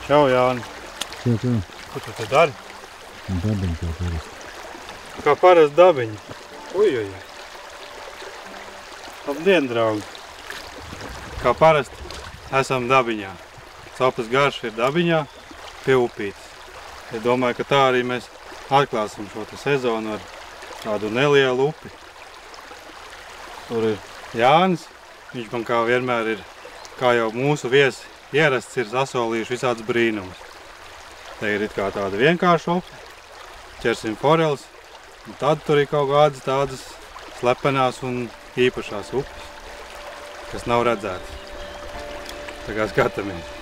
Čau, Jāni. Čau. Ko tu te dari? Dabiņu kā parasti. Kā parasti dabiņu. Ujujui. Labdien, draugi. Kā parasti esam dabiņā. Sapas garš ir dabiņā pie upītes. Es domāju, ka tā arī mēs atklāsim šo sezonu ar tādu nelielu upi. Tur ir Jānis. Viņš man kā vienmēr ir, kā jau mūsu viesi ierasts, ir sasolījuši visādas brīnumus. Te ir it kā tāda vienkārša upe. Ķersim foreles. Un tad tur ir kaut kādas tādas slepenās un īpašās upes, kas nav redzētas. Tā kā skatāmies.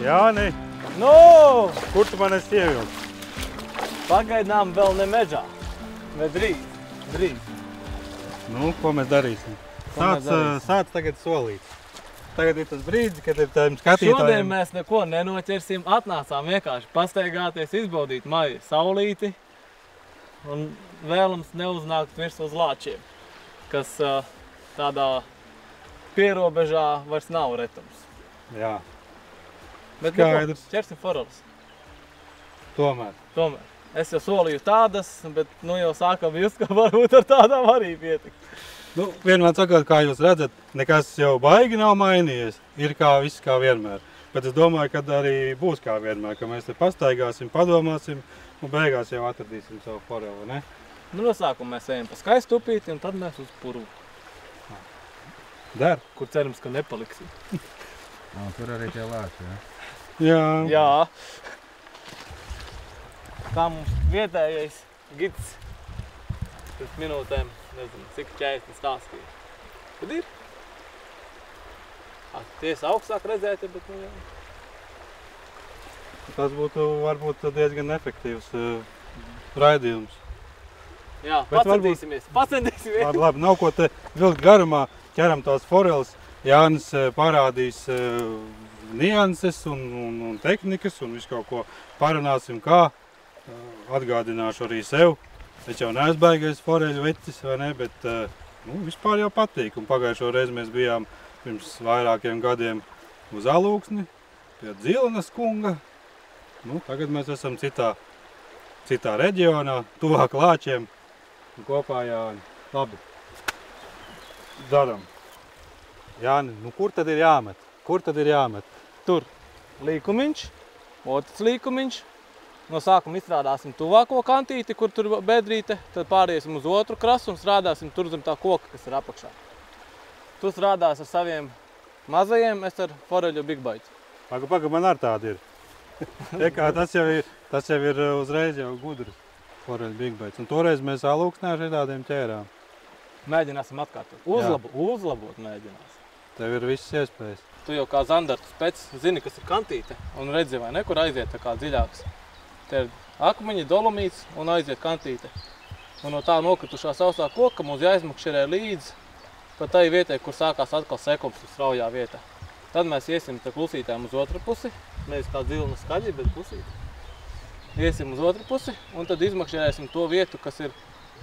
Jāni! Nu! Kur tu man esi ievilcis? Pagaidām vēl ne mežā, bet drīz. Nu, ko mēs darīsim? Sāc tagad solīt. Tagad ir tas brīdis, kad ir tādiem skatītājiem. Šodien mēs neko nenoķersim, atnācām vienkārši pastaigāties, izbaudīt maiju saulīti un vēlams neuznākt virs uz lāčiem, kas tādā pierobežā vairs nav retums. Jā. Bet skaidrs. Ķersim foreles. Tomēr. Es jau solīju tādas, bet nu jau sākam just, ka varbūt ar tādām arī pietikt. Nu, vienmēr sakot, kā jūs redzat, nekas jau baigi nav mainījies. Ir viss kā vienmēr. Bet es domāju, ka arī būs kā vienmēr, ka mēs te pastaigāsim, padomāsim un beigās jau atradīsim savu foreli, ne? Nu, no sākuma mēs ejam pa skaistu upīti un tad mēs uz puru. Der. Kur cerams, ka nepaliksim. Tur arī tie lāči, ja? Jā. Kā mums vietējais gids pirms minūtēm, nezinu, cik 40 stāstīja. Kad ir? Tiesa augstāk redzēti, bet nu jā. Tas būtu varbūt diezgan efektīvs raidījums. Jā, bet pacentīsimies. Labi, nav ko te vilkt garumā, ķeram tās foreles. Jānis parādīs nianses un tehnikas un visu kaut ko parunāsim kā. Atgādināšu arī sev. Es jau neesmu baigais foreļu vecis, vai ne, bet vispār jau patīk. Un pagājušo reizi mēs bijām pirms vairākiem gadiem uz Alūksni, pie Dzilenes kunga. Tagad mēs esam citā reģionā, tuvāk lāčiem un kopā Jāni. Labi, daram. Jāni, kur tad ir jāmet? Tur līkumiņš, otrs līkumiņš. No sākuma izstrādāsim tuvāko kantīti, kur tur bedrīte, tad pāriesim uz otru krastu un strādāsim tur zem tā koka, kas ir apakšā. Tu strādās ar saviem mazajiem, es ar foreļu Big Bite. Paga, man ar tādi ir. Tas jau ir uzreiz jau gudrs foreļu Big Bite. Un toreiz mēs Alūksnē ar tādiem ķērām. Mēģināsim atkārtot. Uzlabot mēģināsim. Tev ir viss iespējas. Tu jau kā zandartu spēc zini, kas ir kantīte un redzi, vai ne, kur aiziet tā kā dziļāks. Te ir akmeņi, dolomīts un aiziet kantīte. Un no tā nokritušā sausā koka mums jāizmakšķerē līdz pa tai vietai, kur sākās atkal sekums uz straujā vietā. Tad mēs iesim te klusītēm uz otru pusi, nevis kā dzilna skaļi, bet klusīti. Iesim uz otru pusi un tad izmakšķerēsim to vietu, kas ir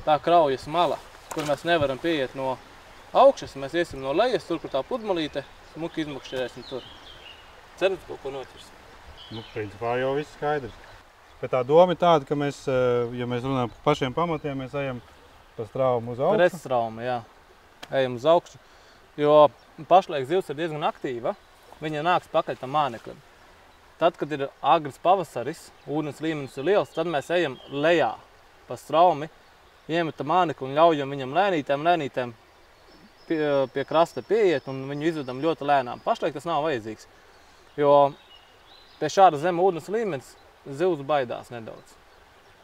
tā kraujas mala, kur mēs nevaram pieiet no augšas. Mēs iesim no lejas, tur, kur tā pudmalīte, smuki izmakšķerēsim tur. Cerams, kaut ko noķersim. Principā jau viss skaidrs. Bet tā doma ir tāda, ka mēs, ja mēs runājam par pašiem pamatiem, mēs ejam pa straumu uz augšu. Presstraumu, jā. Ejam uz augšu, jo pašlaik zivs ir diezgan aktīva. Viņa nāks pakaļ tam māneklim. Tad, kad ir agrs pavasaris, ūdens līmenis ir liels, tad mēs ejam lejā pa straumi, iemetam mānekli un ļaujam viņam lēnītēm pie krasta pieiet un viņu izvedam ļoti lēnām. Pašlaik tas nav vajadzīgs, jo pie šāda zema ūdens līmenis zivs baidās nedaudz.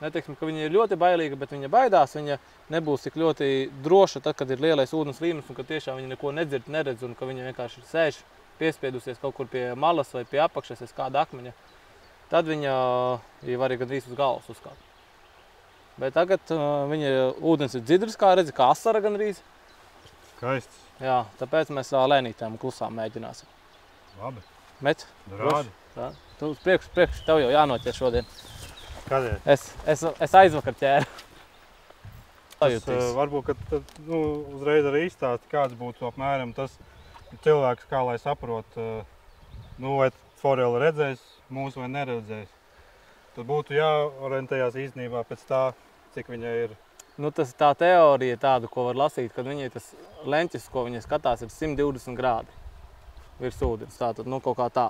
Neteiksim, ka viņa ir ļoti bailīga, bet viņa baidās, viņa nebūs tik ļoti droša tad, kad ir lielais ūdens līmenis un ka tiešām viņa neko nedzird, neredz un ka viņa vienkārši sēž piespiedusies kaut kur pie malas vai pie apakšas aiz kāda akmeņa. Tad viņa var arī gandrīz uz galvas uzkāpt. Bet tagad viņa ūdens ir dzidrs, kā redzi, kā asara gandrīz. Skaists. Jā, tāpēc mēs lēnītēm klusām mēģināsim. Labi. Met? Rādi. Rādi. Tu uz priekšu, tev jau jānoķer šodien. Kādēļ? Es aizvakar ķēru. Tas, varbūt, ka uzreiz arī izstāsti, kāds būtu apmēram tas cilvēks, kā lai saprot, vai foreli redzēs mūsu vai neredzēs. Tad būtu jāorientējās īstenībā pēc tā, cik viņai ir. Tas tā teorija tāda, ko var lasīt, kad viņai tas leņķis, ko viņa skatās, ir 120 grādi virs ūdens. Tātad, kaut kā tā.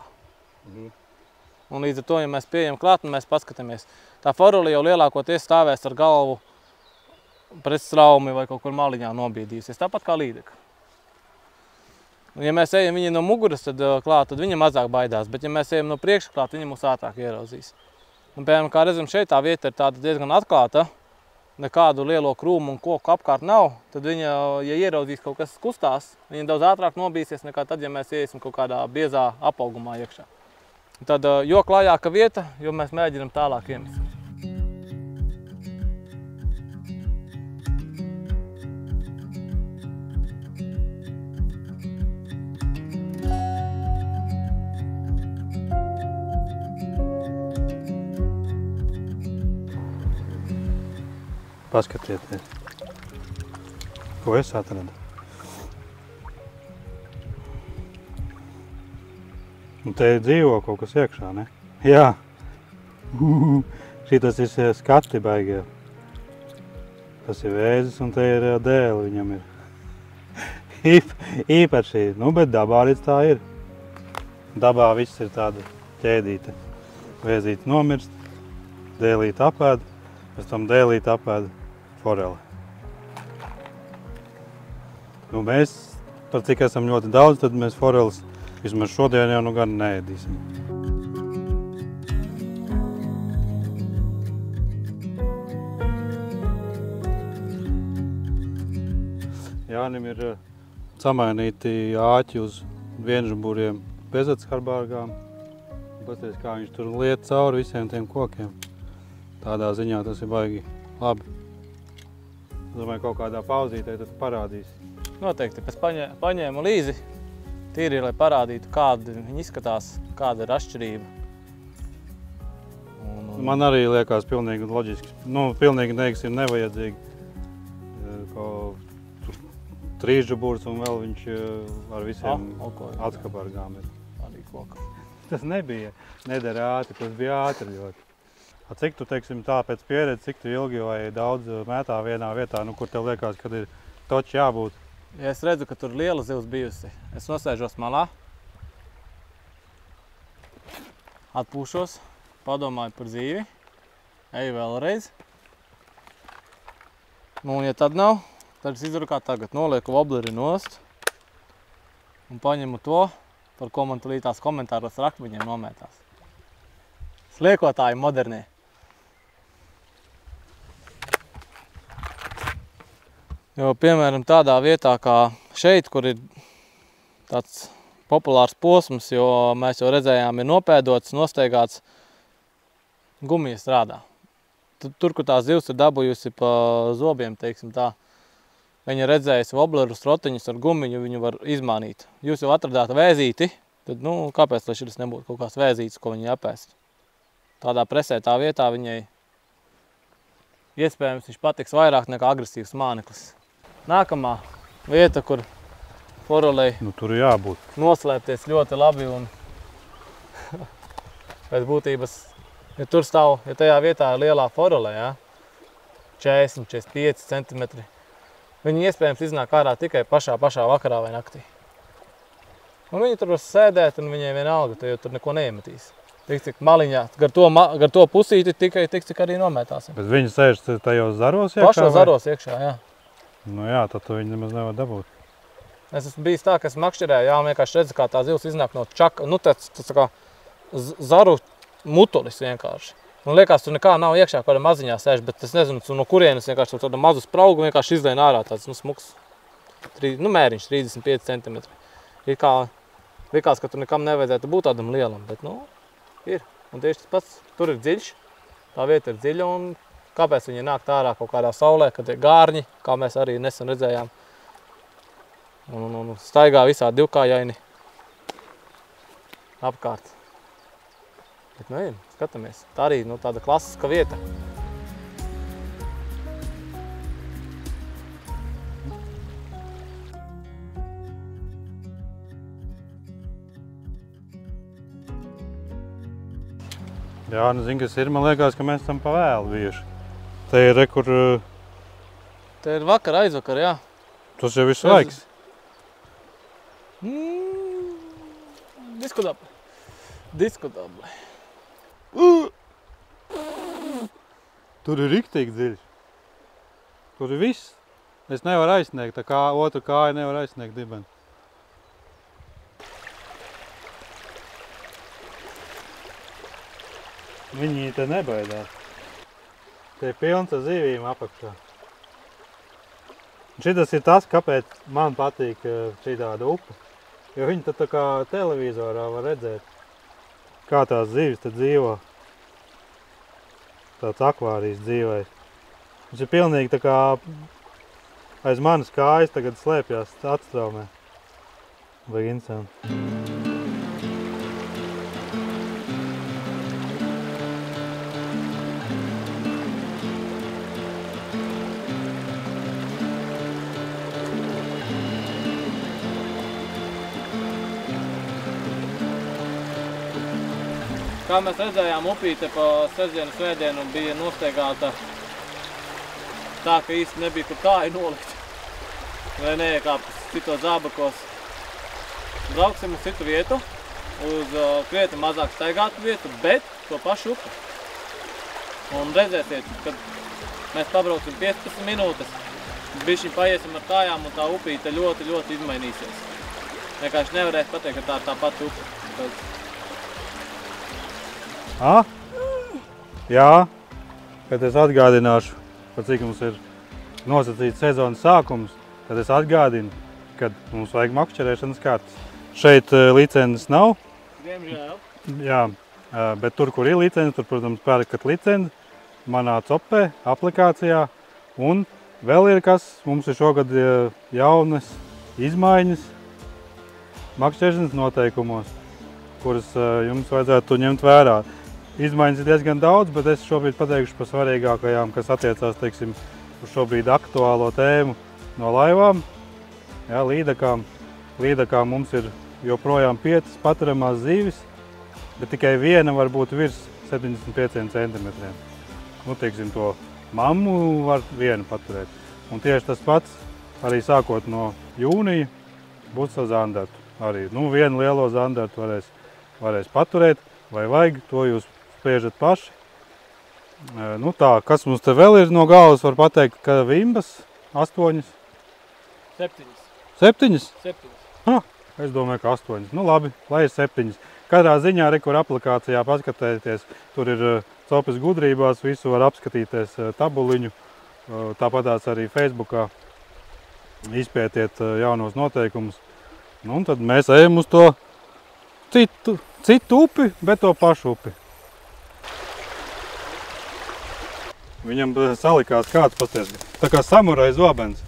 Un līdz ar to, ja mēs pieejam klāt un mēs paskatāmies, tā forele jau lielākoties stāvēs ar galvu pret straumi vai kaut kur maliņā nobiedījusies, tāpat kā līdeka. Un, ja mēs ejam viņai no muguras klāt, tad viņa mazāk baidās, bet ja mēs ejam no priekša klāt, viņa mūs ātrāk ieraudzīs. Un, piemēram, kā redzam, šeit tā vieta ir tāda diezgan atklāta, nekādu lielo krūmu un koku apkārt nav, tad viņa, ja ieraudzīs kaut kas kustās, viņa daudz ātrāk nobīsies nekā tad, ja mēs iesim kaut kādā biezā apaugumā iekšā. Un tad, jo klājāka vieta, jo mēs mēģinam tālāk iemest. Paskatieties, ko es atradu. Un te dzīvo kaut kas iekšā, ne? Jā. Šitas ir skati baigie. Tas ir vēzis un te ir dēli viņam ir. Īpaši, bet dabā arī tā ir. Dabā viss ir tāda ķēdīte. Vēzīte nomirst, dēlīte apēd, pēc tam dēlīte apēd foreli. Mēs, par cik esam ļoti daudz, tad mēs foreles vismaz šodien jau gan neēdīsim. Jānim ir samainīti āķi uz vienžburiem bezatskarbārgām. Pasties, kā viņš tur liet cauri visiem tiem kokiem. Tādā ziņā tas ir baigi labi. Es domāju, kaut kādā pauzītē tad parādīs. Noteikti. Es paņēmu līzi, tīri, lai parādītu, kāda viņi izskatās, kāda ir atšķirība. Man arī liekas pilnīgi loģiski. Pilnīgi neiksim nevajadzīgi. Trīsžuburs un vēl viņš ar visiem atskabargām ir. Arī koka. Tas nebija nedara ātri, tas bija ātri ļoti. Cik tu, teiksim, tā pēc pieredzes, cik tu ilgi vai daudz mētā vienā vietā, kur tev liekas, kad ir toči jābūt? Ja es redzu, ka tur liela zivs bijusi, es nosēžos malā, atpūšos, padomāju par dzīvi, eju vēlreiz. Un ja tad nav, tad es izdaru kā tagad, nolieku wobleri nost un paņemu to, par ko man tulītās komentāros rakst, viņiem nomētās. Sliekotāji modernie. Jo, piemēram, tādā vietā kā šeit, kur ir tāds populārs posms, jo mēs jau redzējām, ir nopēdots, nosteigāts, gumija strādā. Tur, kur tā zivs ir dabūjusi pa zobiem, teiksim tā, viņa redzējusi woblerus, rotiņus ar gumiņu, viņu var izmānīt. Jūs jau atradāt vēzīti, tad, kāpēc lai šis nebūtu kaut kāds vēzītis, ko viņi apēst? Tādā presētā vietā viņai iespējams viņš patiks vairāk nekā agresīvs māneklis. Nākamā vieta, kur forelei tur jābūt noslēpties ļoti labi un pēc būtības, ja tur stāv, ja tajā vietā ir lielā forele, 40–45 centimetri, viņi iespējams iznāk ārā tikai pašā vakarā vai naktī. Un viņi tur var sēdēt un viņai vienalga, jo tur neko neiemetīs. Tik cik maliņā, gar to pusīti tikai tik cik arī nomētāsim. Bet viņi sēž tajos zaros iekšā? Pašos zaros iekšā, jā. Jā, tad tu viņi nemaz nevar dabūt. Es esmu bijis tā, ka esmu makšķerēju, un vienkārši redzu, kā tā zivs iznāk no čaka, tāds kā zaru mutulis vienkārši. Man liekas, tur nekā nav iekšā, kāda maziņā sēž, bet es nezinu, no kurienes vienkārši tādu mazu spraugu vienkārši izlien ārā tāds, smuks, mēriņš 35 centimetri. Ir kā, likās, ka tur nekam nevajadzētu būt tādam lielam, bet, ir. Un tieši tas pats, tur ir dziļš, tā vieta ir dziļa, un kāpēc viņi nāk ārā kaut kādā saulē, kad ir gārņi, kā mēs arī nesen redzējām. Un staigā visā divkājaini apkārt. Bet nu ejam, skatāmies. Tā arī tāda klasiska vieta. Jā, nu zini, kas ir, man liekas, ka mēs esam pa vēlu bijuši. Te ir kur... Te ir vakar, aizvakar, jā. Tas jau ir svaigs. Diskutabli. Diskutabli. Tur ir riktīgi dziļš. Tur ir viss. Es nevaru aizsniegt, tā kā otru kāju nevar aizsniegt dibeni. Viņi te nebaidās. Te ir pilns ar zīvīm apakšā. Šitas ir tas, kāpēc man patīk šī tāda upe. Jo viņi tad tā kā televizorā var redzēt, kā tās zīves te dzīvo. Tāds akvārijas dzīvais. Viņš ir pilnīgi tā kā aiz manas kājas tagad slēpjās atstraumē. Vai interesanti. Kā mēs redzējām, upīte pa sestdienu, svētdienu bija nosteigāta tā, ka īsti nebija kur kāju nolikt. Vai neiekāptas citos zābakos. Brauksim uz citu vietu, uz krietni mazāk staigātu vietu, bet to pašu upi. Un redzēsiet, kad mēs pabrauksim 15 minūtes, bišķiņ paiesim ar kājām un tā upīte ļoti, ļoti izmainīsies. Vienkārši nevarēs pateikt, ka tā ir tā pati upe. Jā, kad es atgādināšu, par cik mums ir nosacīts sezonas sākums, tad es atgādinu, kad mums vajag makšķerēšanas kartes. Šeit licences nav. Diemžēl. Jā, bet tur, kur ir licences, tur, protams, pērkat licenci manā copē, aplikācijā. Un vēl ir kas, mums ir šogad jaunas izmaiņas makšķerēšanas noteikumos, kuras jums vajadzētu ņemt vērā. Izmaiņas ir diezgan daudz, bet es šobrīd pateikšu par svarīgākajām, kas attiecās, teiksim, uz šobrīd aktuālo tēmu no laivām. Jā, līdakām. Līdakām mums ir joprojām 5 paturamās zīves, bet tikai viena var būt virs 75 centimetriem. Nu, teiksim, to mammu var vienu paturēt. Un tieši tas pats, arī sākot no jūnija, būs ar zandartu. Arī, nu, vienu lielo zandartu varēs paturēt, vai vajag, to jūs spriežat paši. Nu tā, kas mums te vēl ir no galvas, var pateikt, ka vimbas 8. 7. 7? 7. Es domāju, ka 8. Nu labi, lai ir 7. Katrā ziņā, kur aplikācijā paskatēties, tur ir Copes gudrībās, visu var apskatīties tabuliņu. Tāpatās arī Facebookā izpētiet jaunos noteikumus. Nu, un tad mēs ejam uz to citu upi, bet to pašu upi. Viņam salikās kāds pasties. Tā kā samurai zobens.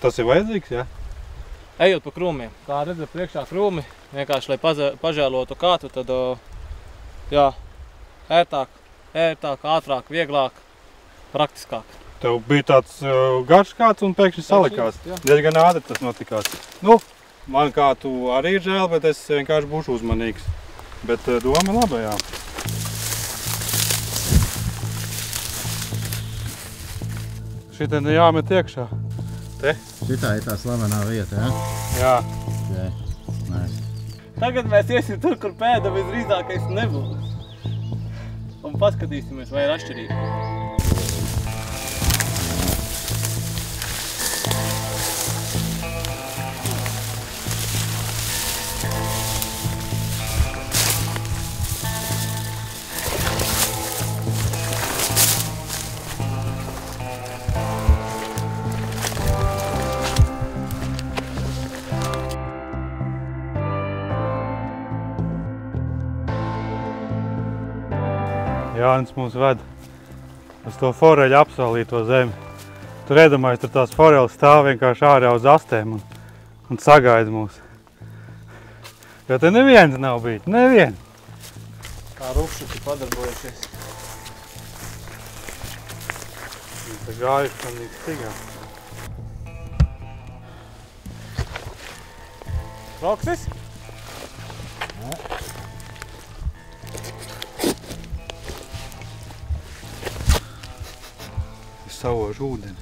Tas ir vajadzīgs, jā? Ejot pa krūmiem. Kā redzat priekšā krūmi, vienkārši, lai pažēlotu kātu, tad, jā, ērtāk, ātrāk, vieglāk, praktiskāk. Tev bija tāds garš kāds un pēkšņi salikās. Diezgan ātri tas notikās. Nu, man kā tu arī ir žēl, bet es vienkārši būšu uzmanīgs. Bet doma laba, jā. Šitien jāmet iekšā. Te? Šitā ir tā slavenā vieta, ja? Jā. Okay. Nice. Tagad mēs iesim tur, kur pēda visdrīzākais nebūs. Un paskatīsimies, vai ir atšķirība. Jānis mūs ved uz to foreļu apsolīto zemi. Tur ēdamais, tur tās foreļas stāv vienkārši ārā uz astēm un sagaida mūs. Jo te neviens nav bijis, neviens. ar Upšuki padarbojušies. Tā gājuši pilnīgi stigā. Roksis? Es savožu ūdeni.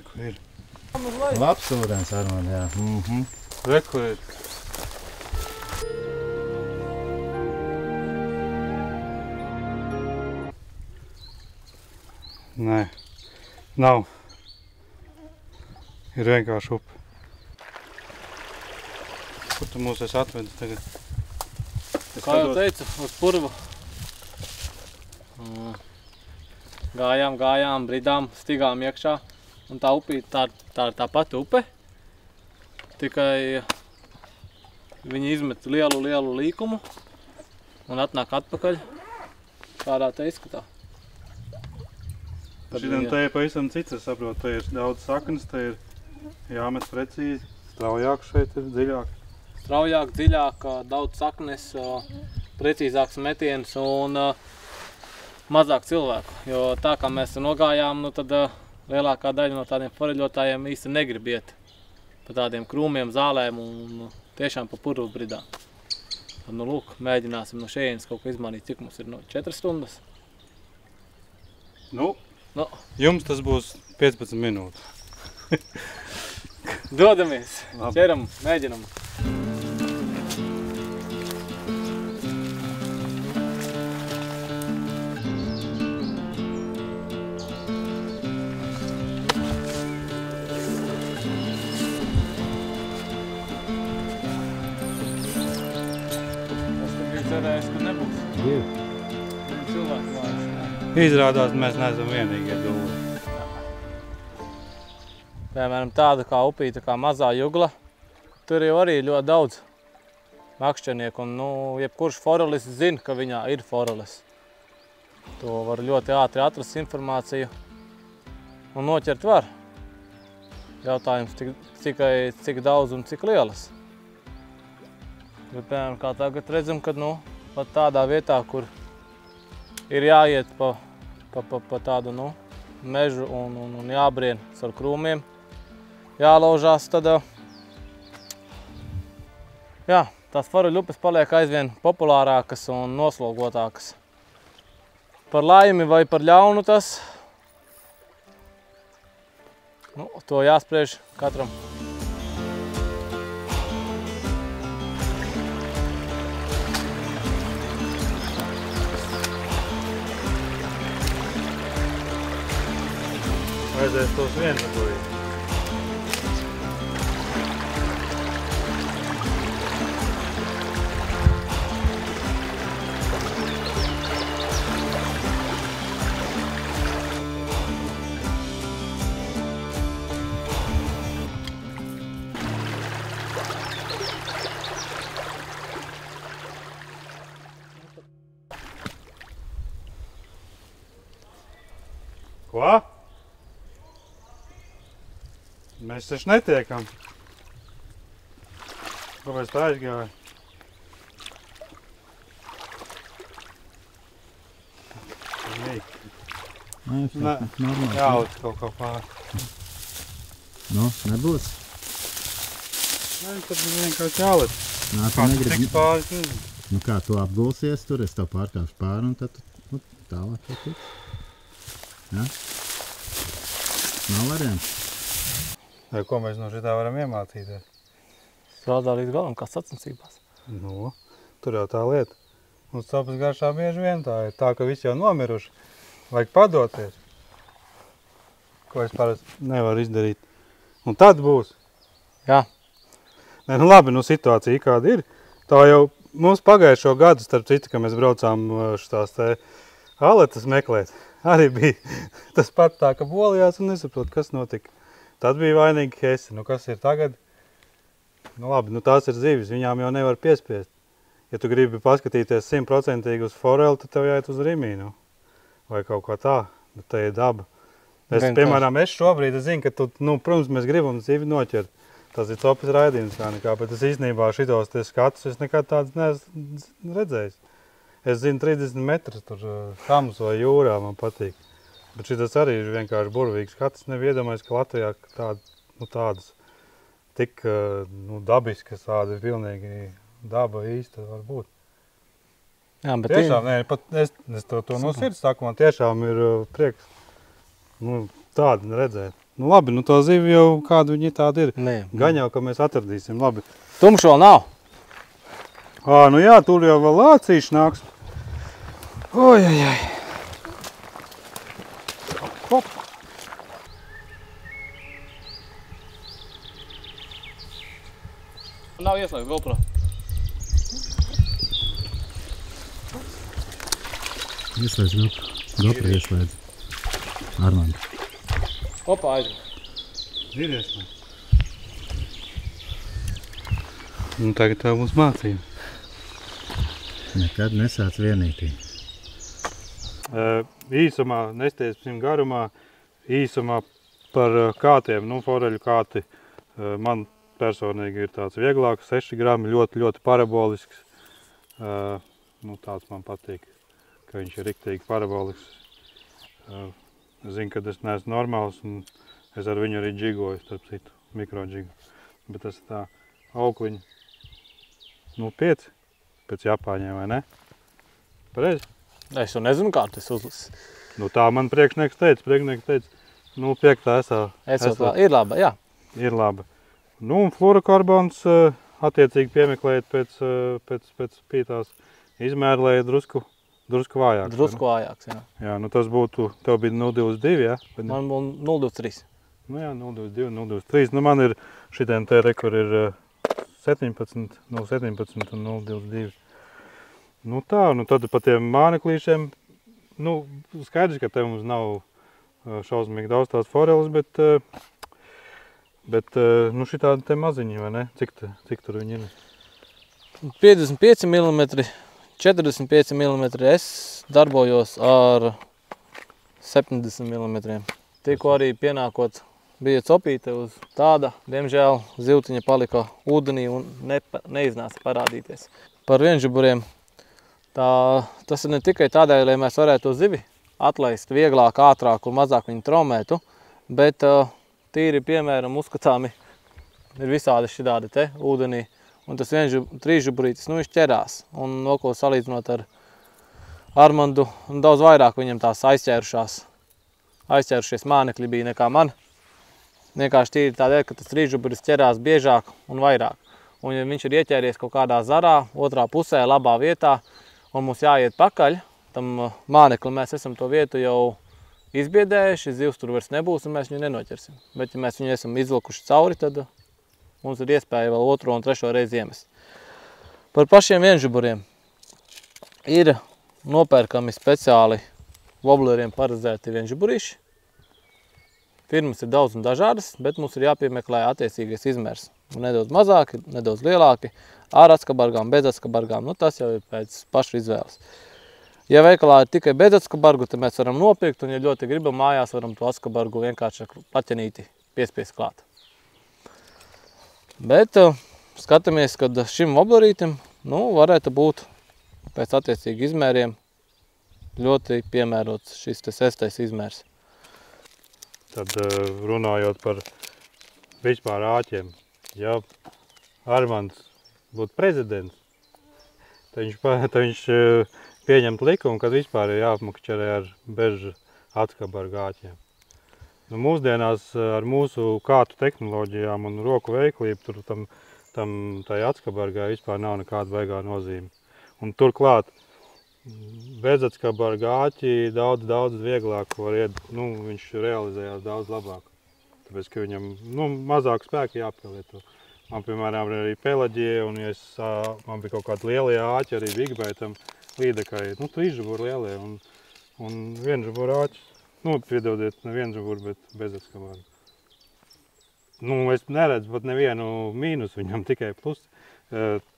Kur ir? Labs ūdens, Armand, jā. Re, kur ir? Nē, nav. Ir vienkārši upe. Kur tu mūs esi atvedis tagad? Kā jau teicu, uz purvu. Gājām, bridām, stigām iekšā. Un tā upīte, tā ir tā pati upe. Tikai viņi izmet lielu līkumu un atnāk atpakaļ. Tādā te izskatā. Šitam te ir pavisam cits, es saprotu, te ir daudz saknes, te ir jāmet precīzi, straujāk šeit ir dziļāk. Straujāk, dziļāk, daudz saknes, precīzāks metiens un mazāk cilvēku. Jo tā kā mēs nogājām, nu tad lielākā daļa no tādiem foreļotājiem īsti negrib iet pa tādiem krūmiem, zālēm un tiešām pa purvu bridām. Tad, nu lūk, mēģināsim no šejienes kaut ko izmainīt, cik mums ir 4 stundas. Nu, jums tas būs 15 minūtes. Dodamies, Labi. ķeram, mēģinam. Cerējis, ka nebūs. Cilvēku vārds. Izrādās, mēs neesam vienīgie dūri. Piemēram, tāda kā upīte, kā mazā jugla, tur jau arī ļoti daudz makšķernieku. Un, nu, jebkurš forelis zina, ka viņā ir forelis. To var ļoti ātri atrast informāciju un noķert var. Jautājums cik daudz un cik lielas. Bet, piemēram, kā tagad redzam, ka pat tādā vietā, kur ir jāiet pa tādu mežu un jābrien ar krūmiem, jālaužās, tad jā, tās foreļu upes paliek aizvien populārākas un noslogotākas. Par laimi vai par ļaunu tas, to jāspriež katram. Vajadzēs tos vien dabūjīt. Ko? Mēs taču netiekam. Kāpēc tā aizgāja? Nē, jālic kaut kā pāri. Nu, nebūs? Nē, tad vienkārši jālic. Nā, tu Kā tu negribi... tiks pāri, es nezinu. Nu kā, tu apgulsies tur, es tev pārkāpšu pāri un tad tu tālāk jau tiks. Ja? Nav variants. Vai ko mēs no šitā varam iemācīties? Strādā līdz galam, kā sacensībās. Nu, tur jau tā lieta. Uz copas garšā bieži vien tā ir tā, ka visi jau nomiruši. Vajag padoties. Ko es parasti nevaru izdarīt. Un tad būs. Jā. Nē, nu labi, nu situācija kāda ir. Tā jau mums pagājušo gadu, starp citu, ka mēs braucām šitās te aletas meklēt. Arī bija tas pat tā, ka bolijās un nesaprot, kas notika. Tad bija vainīgi hesi. Nu kas ir tagad? Nu labi, nu tās ir zivis, viņām jau nevar piespiest. Ja tu gribi paskatīties 100% uz foreli, tad tev jāiet uz rimīnu. Vai kaut kā tā. Nu, te ir daba. Piemēram, es šobrīd zinu, ka tu, nu, protams, mēs gribam zivi noķert. Tas ir copas raidījums kā nekā, bet es īstenībā šitos te skatus es nekad tāds neesmu redzējis. Es zinu 30 metrus tur Hams vai jūrā man patīk. Bet šitas arī ir vienkārši burvīgs. Kāds nebija iedomājies, ka Latvijā tādas tik dabiskas, tāda pilnīgi daba īsta var būt. Jā, bet tiešām, es to no sirds saku, man tiešām ir prieks tādu redzēt. Nu labi, to zivi jau kādu viņi tāda ir. Gan jau, ka mēs atradīsim, labi. Tumšu vēl nav? Nu jā, tur jau vēl lācīši nāks. Ojajaj. Hop. Nav ieslēgts GoPro. Ieslēdz GoPro ieslēdz. Armand. Opā, aizvien. Ir ieslēdz. Tagad tā būs mācība. Nekad nesāc vienītī. Īsumā, nestiepsim garumā, īsumā par kātiem, foreļu kāti man personīgi ir tāds vieglāks, 6 grami, ļoti, ļoti parabolisks. Tāds man patīk, ka viņš ir riktīgi parabolisks. Es zinu, ka es neesmu normāls un es ar viņu arī džigoju, starp citu, mikrodžigu. Bet tas ir tā aukliņa 5 pēc Japāņiem, vai ne? Pareizi? Es jau nezinu, kā tas uzlisis. Tā man priekšnieks teica, 5. esā. Ir laba, jā. Ir laba. Un fluorokarbons attiecīgi piemeklējot pēc pītās izmērlēja drusku vājāks. Drusku vājāks, jā. Jā, tas būtu, tev bija 0,22, jā? Man būtu 0,23. Jā, 0,22, 0,23. Man ir šitien te rekur ir 17, 0,17 un 0,22. Tad par tiem māneklīšiem, skaidrs, ka te mums nav šausmīgi daudz tās foreles, bet šitādi te maziņi, vai ne? Cik tur viņi ir? 55 mm, 45 mm. Es darbojos ar 70 mm. Tikko arī pienākot bija copīte uz tāda, diemžēl zivtiņa palika ūdenī un neiznāca parādīties. Par vienžuburiem. Tas ir ne tikai tādēļ, lai mēs varētu to zivi atlaist vieglāk, ātrāk un mazāk viņu traumētu, bet tīri, piemēram, uzskatāmi ir visādi šitādi te ūdenī. Un tas trīsžuburītis, viņš ķerās. Un ko salīdzinot ar Armandu, daudz vairāk viņam tās aizķērušies mānekļi bija nekā man. Vienkārši tīri tādēļ, ka tas trīsžuburis ķerās biežāk un vairāk. Un ja viņš ir ieķēries kaut kādā zarā, otrā pusē, labā vietā, un mums jāiet pakaļ tam māneklim, mēs esam to vietu jau izbiedējuši, zivs tur vairs nebūs un mēs viņu nenoķersim. Bet ja mēs viņu esam izvilkuši cauri, tad mums ir iespēja vēl 2. un 3. reizi iemest. Par pašiem vienžuburiem ir nopērkami speciāli wobleriem paredzēti vienžuburīši. Firmas ir daudz un dažādas, bet mums ir jāpiemeklē attiecīgais izmērs. Nedaudz mazāki, nedaudz lielāki, ar atskabargām, bez atskabargām. Tas jau ir pēc pašu izvēles. Ja veikalā ir tikai bez atskabargu, tad mēs varam nopirkt, un ja ļoti gribam mājās, varam to atskabargu vienkārši plaķenīti piespiest klāt. Bet skatāmies, kad šim woblerītim varētu būt pēc attiecīgi izmēriem ļoti piemērots šis 6. izmērs. Tad runājot par vispār āķiem, ja Armands būtu prezidents, tad viņš pieņemt likumu, kad vispār ir jāapmakšķerē ar bežu atskabargu āķiem. Mūsdienās ar mūsu kātu tehnoloģijām un roku veiklību tai atskabargai vispār nav nekāda baigā nozīme. Un turklāt bezatskabarga āķi daudz vieglāk var iet, viņš realizējās daudz labāk. Tāpēc, ka viņam mazāk spēka jāpielieto. Man, piemēram, arī pelaģie, un ja man bija kaut kādi lielie āķi arī bigbaitam līdekai, trīsžuburi lielie un vienžuburi āķi. Piedodiet, ne vienžuburi, bet bezatskabarga. Es neredzu pat nevienu mīnus viņam, tikai plus.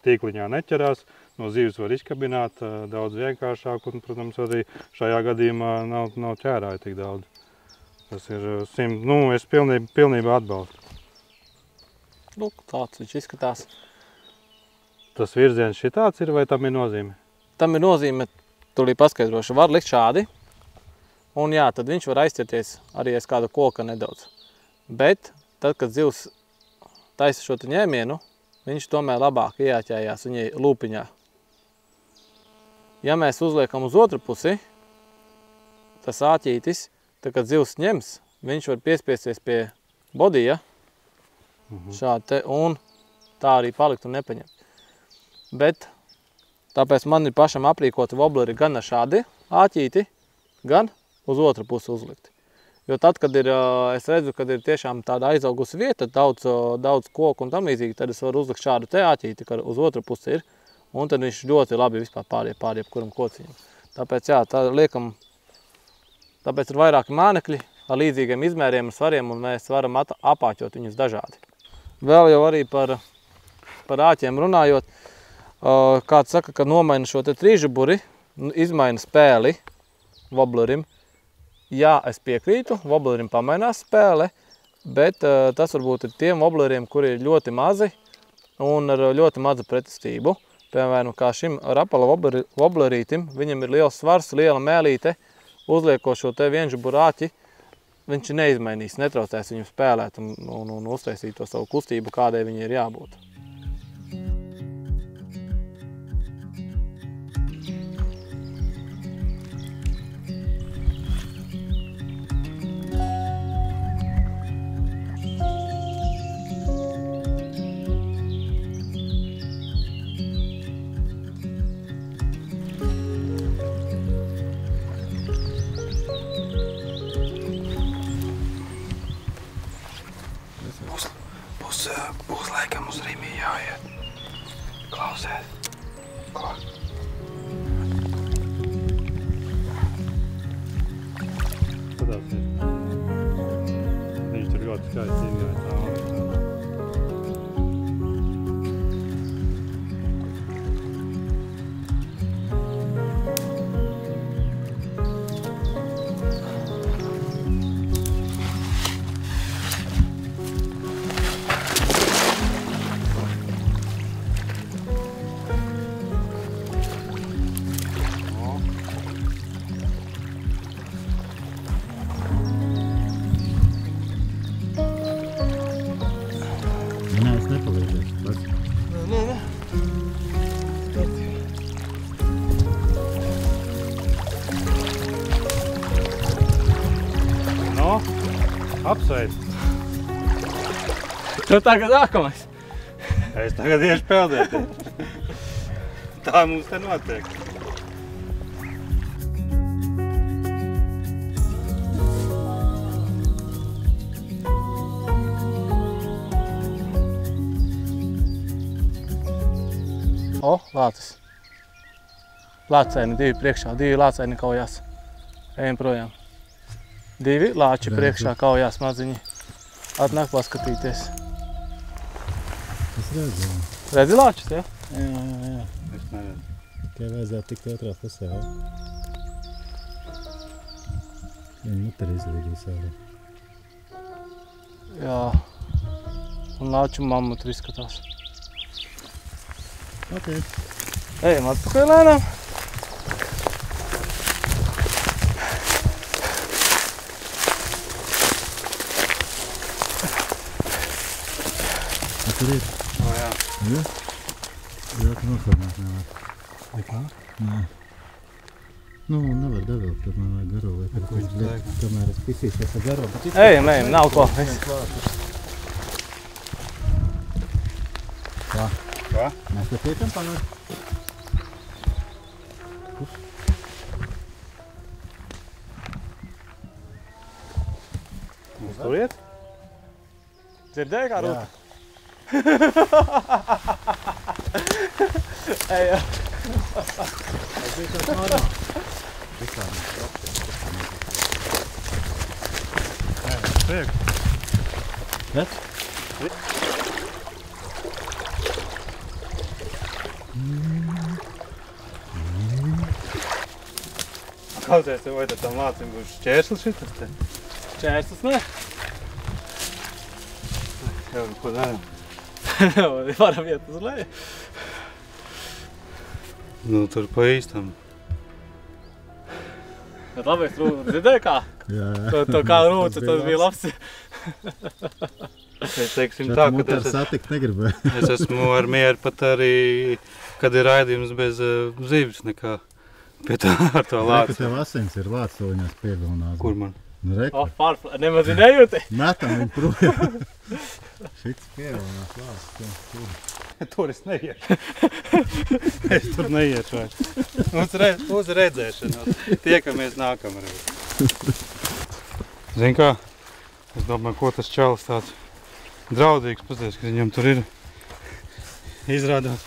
Tīkliņā neķerās, no zivis var izkabināt daudz vienkāršāk, un, protams, arī šajā gadījumā nav ķērāja tik daudz. Tas ir 100, es pilnībā atbalstu. Tāds viņš izskatās. Tas virziens šitāds ir, vai tam ir nozīme? tam ir nozīme, tūlīt paskaidrošu, var likt šādi. Un jā, tad viņš var aizķerties arī aiz kāda koka nedaudz. Bet tad, kad zivs taisa šo ņēmienu, viņš tomēr labāk ieāķējās viņai lūpiņā. Ja mēs uzliekam uz otru pusi, tas āķītis, tad, kad zivs ņems, viņš var piespiesties pie bodija, šādi te, un tā arī palikt un nepaņemt. Bet tāpēc man ir pašam aprīkoti wobleri gan ar šādi āķīti, gan uz otru pusi uzlikt. Jo tad, kad ir, es redzu, kad ir tiešām tāda aizaugusi vieta, daudz koku un tam līdzīgi, tad es varu uzlikt šādu te āķīti, kad uz otru pusi ir, un tad viņš ļoti labi vispār pār jebkuram kociņam. Tāpēc, jā, tāpēc ir vairāki mānekļi ar līdzīgiem izmēriem un svariem, un mēs varam apāķot viņus dažādi. Vēl jau arī par āķiem runājot, kāds saka, ka nomaina šo te trīžuburi, izmaina spēli woblerim. Jā, es piekrītu, woblerim pamainās spēle, bet tas varbūt ir tiem wobleriem, kuri ir ļoti mazi un ar ļoti mazu pretestību. Piemēram, kā šim rapala woblerītim, viņam ir liels svars, liela mēlīte, uzlieko šo te vienžuburu āķi, viņš neizmainīs, netraucēs viņu spēlēt un uztaisīt to savu kustību, kādai viņai ir jābūt. Būs laikam uz Rīmī jāiet. Klausies. Ko? Patāsies. Viņš tur ļoti skaisti izgāja tā lietā. Apsveic. Tu tagad nākamais. Es tagad iešu peldēties. Tā mums te notiek. O, lācis. Lācēni, divi priekšā, divi lācēni kaujās. Ejam projām. Divi lāči priekšā kaujās maziņi. Atnāk paskatīties. Es redzu. Redzi lāčus, ja? Jā. Es neredzu. Tikai vajadzētu tikt otrā pusē, ja? Viņi muteri izlīdīs ārā. Jā. Un lāču mamma tur izskatās. Ok. Ejam atpakaļ lēnām. Tur ir? O, jā. Jā? Ļoti noformēt nevar. Nekā? Nē. Nu, nevar devilkt, tad man vajag garo. Kamēr es pisīšos ar garo. Ejam, nav ko. Kā? Kā? Mēs te tiekam pagār? Uz tur iet? Dzirdēji kā rūta? Ejam. Priek. Bet? Klausies, vai tad tam lācim būs šķērslis šitas te? Čērslis ne? Jā, ko darām? Varam iet uz leju. Nu, tur pa īstam. Bet labi, es dzirdēju kā? Jā. To kā rūca, tas bija labs. Es teiksim Šeit tā, ka muteru satikt negribēju. es esmu ar mieru pat arī, kad ir raidījums bez zivis nekā pie tā ar to Reku lāci. tev asins ir vārds, to viņās pievilnās. Kur man? Nu, reku, Nemaz nejūti. metam viņu projām. Šits pievilnās vārds. Tur es neiešu. Es tur neiešu. Uz redzēšanos. Tiekamies nākamreiz. Zini kā? Es domāju, ko tas čalis tāds draudīgs. Paties, ka viņam tur ir. Izrādās,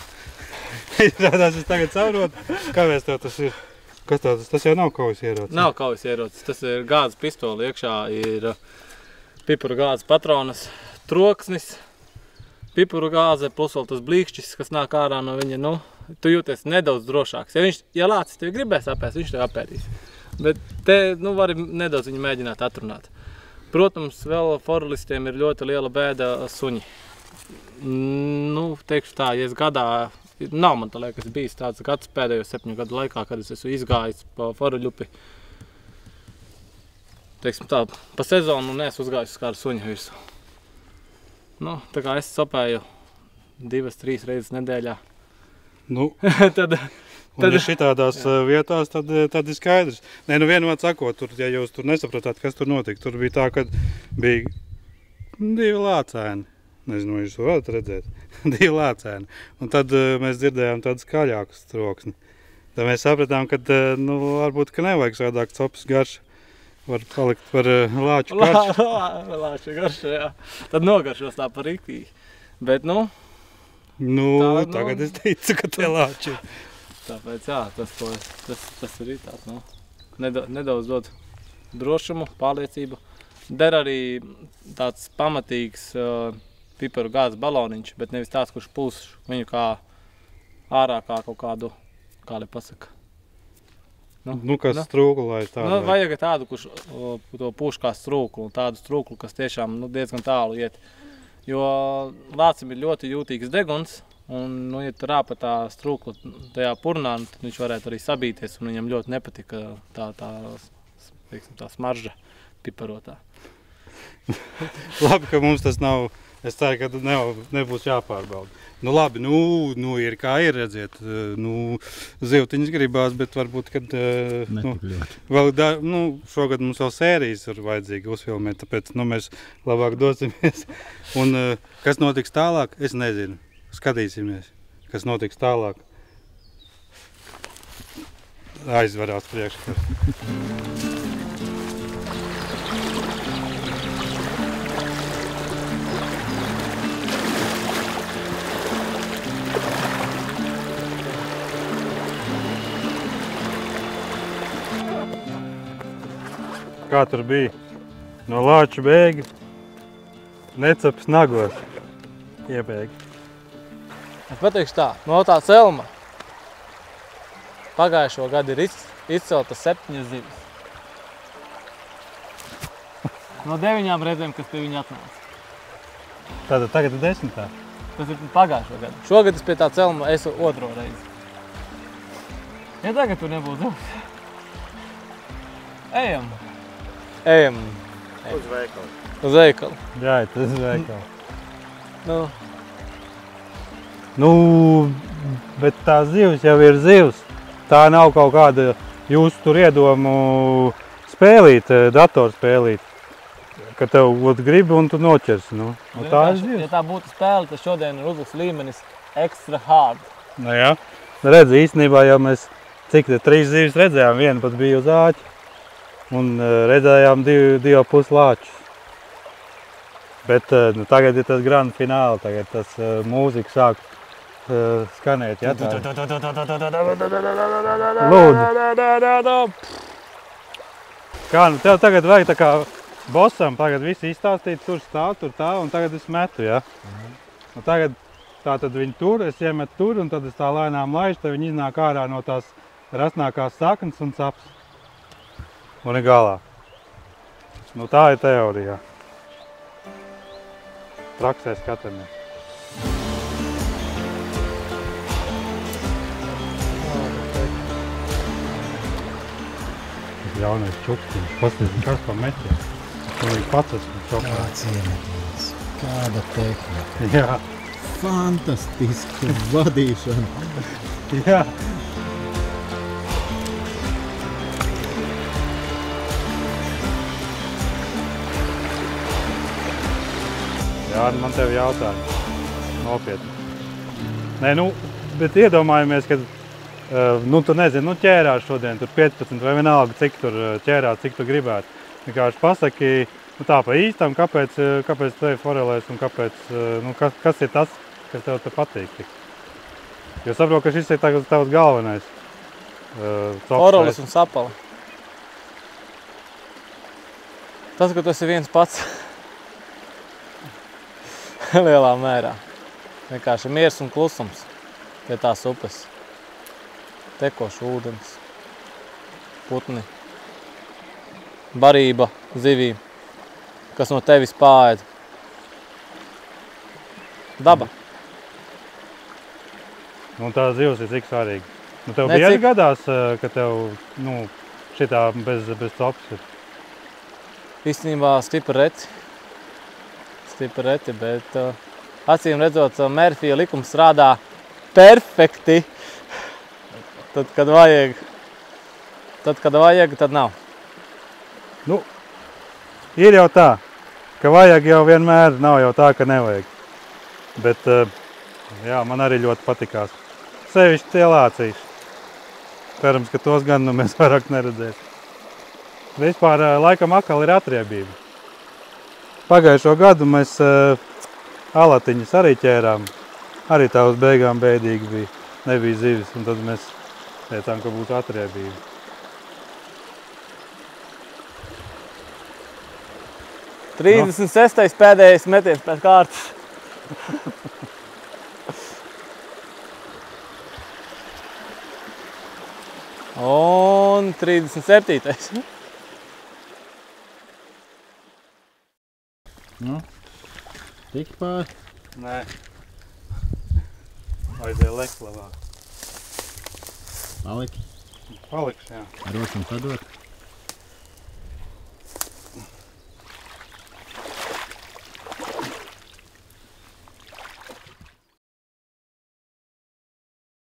es tagad saprotu, kāpēc tev tas ir. Kas tāds? Tas jau nav kaujas ierocis. Nav kaujas ierocis. Tas ir gāzes pistoli. Iekšā ir pipura gāzes patronas, troksnis, pipura gāze, plus vēl tas blīkšķis, kas nāk ārā no viņa. Nu, tu jūties nedaudz drošāks. Ja lācis tevi gribēs apēst, viņš tevi apēdīs. Bet te vari nedaudz viņu mēģināt atrunāt. Protams, vēl forelistiem ir ļoti liela bēda suņi. Nu, teikšu tā, ja es gadā, nav man tā liekas bijis tāds gads pēdējo 7 gadu laikā, kad es esmu izgājis pa foreļupi. Teiksim tā, pa sezonu neesmu uzgājis uz kādu suņu virsū. Nu, tā kā es sopēju 2-3 reizes nedēļā. Nu, tad un ja šitādās vietās, tad ir skaidrs. Nē, nu vienmēr sakot, tur, ja jūs tur nesapratāt, kas tur notika, tur bija tā, kad bija 2 lācēni. Nezinu, vai jūs to varat redzēt. 2 lācēni. Un tad mēs dzirdējām tādu skaļāku troksni. Tad mēs sapratām, ka nu, varbūt, ka nevajag sādāk copas garšu. Var palikt par lāču garšu. Lāču garšu, jā. Tad nogaršos tā par riktīgi. Bet, nu... Nu, tagad es ticu, ka tie lāči ir. Tāpēc, jā, tas ir tāds, nu... Nedaudz dod drošumu, pārliecību. Der arī tāds pamatīgs piparu gāzes baloniņš, bet nevis tāds, kurš pūs viņu kā ārā kā kaut kādu, kā lai pasaka. Nu, kas strūklu, lai tādu. Nu, vajag tādu, kurš to pūš kā strūklu, un tādu strūklu, kas tiešām diezgan tālu iet. Jo lācim ir ļoti jūtīgs deguns, un, ja tu rāpa tā strūklu tajā purnā, tad viņš varētu arī sabīties, un viņam ļoti nepatika tā smarža piparotā. Labi, ka mums tas nav. Es ceru, ka nebūs jāpārbauda. Nu labi, nu ir kā ir, redziet, nu zivtiņas gribās, bet varbūt, kad vēl šogad mums vēl sērijas ir vajadzīgi uzfilmēt, tāpēc mēs labāk dosimies. Un kas notiks tālāk, es nezinu. Skatīsimies, kas notiks tālāk. Aizvarās priekšā. Kā tur bija? No lāču bēgi necaps nagos iebēgi. Es pateikšu tā, no tā celma pagājušo gadu ir izcelta 7 zivis. No 9 reizēm, kas pie viņa atnāca. Tātad tagad ir 10. Tas ir pagājušo gadu. Šogad es pie tā celma esmu 2. reizi. Ja tagad tur nebūs zivs. Ejam. Uz veikalu. Uz veikalu. Jā, tas ir veikalu. Nu, bet tā zivs jau ir zivs. Tā nav kaut kāda jūsu tur iedomu spēlīt, datorspēlīt. Ka tev gribi un tu noķersi. Nu. Tā ir zivs. Ja tā būtu spēle, tad šodien ir uzliks līmenis extra hard. Nu jā. Redzi, īstenībā jau mēs cik 3 zivis redzējām, viena pat bija uz āķi. Un redzējām 2,5 lāčus. Bet tagad ir tas grand fināli, tagad tas mūzika sāk skanēt. Ja, Lūdzu. Kā, tev tagad vajag tā kā bosam, tagad visi izstāstīt, tur stāv, tur tā, un tagad es metu, ja? Un tagad tātad viņi tur, es iemetu tur, un tad es tā lēnām laižu, tad viņi iznāk ārā no tās rasnākās saknes un caps. Un ir galā. Nu tā ir teorijā. Praksē skatāmies. jaunais čukstiņš. Pasties, kas pa meķiem. Pilnīgi pats esmu šokā. Kāds iemetījums. Kāda tehnika. Jā, Fantastiska vadīšana. jā. Jā, man tev jautāja. Nopietni. Nē, nu, bet iedomājamies, ka, tu nezini, ķērās šodien, tur 15 vai vienalga, cik tur ķērās, cik tu gribētu. Vienkārši pasaki, tā pa īstam, kāpēc tev forelēs un kāpēc, kas ir tas, kas tev te patīk tik. Jo saprotu, ka šis ir tavs galvenais. Foreles un sapala. Tas, ka tu esi viens pats. Lielā mērā. Vienkārši miers un klusums pie tās upes. Tekošs ūdens, putni, barība zivīm, kas no tevis pāēd. Daba. Un tā zivs ir cik svarīga. Tev bieži gadās, ka tev šitā bez copas ir? Īstenībā stipri reti, bet acīm redzot, Mērfija likums strādā perfekti. Tad, kad vajag, tad nav. Ir jau tā, ka vajag jau vienmēr, nav jau tā, ka nevajag. Bet, jā, man arī ļoti patikās. Sevišķi tie lācīši. Cerams, ka tos gan mēs vairāk neredzēsim. Vispār laikam akal ir atriebība. Pagājušo gadu mēs alatiņas arī ķērām. Arī tā uz beigām bēdīgi bija. Nebija zivis, un tad mēs teicām, ka būtu atriebība. No. 36. pēdējais metiens pēc kārtas. Un 37. Tik pār. Nē. Aizēja leklavā. Paliki. Paliks, jā. Rokam padot.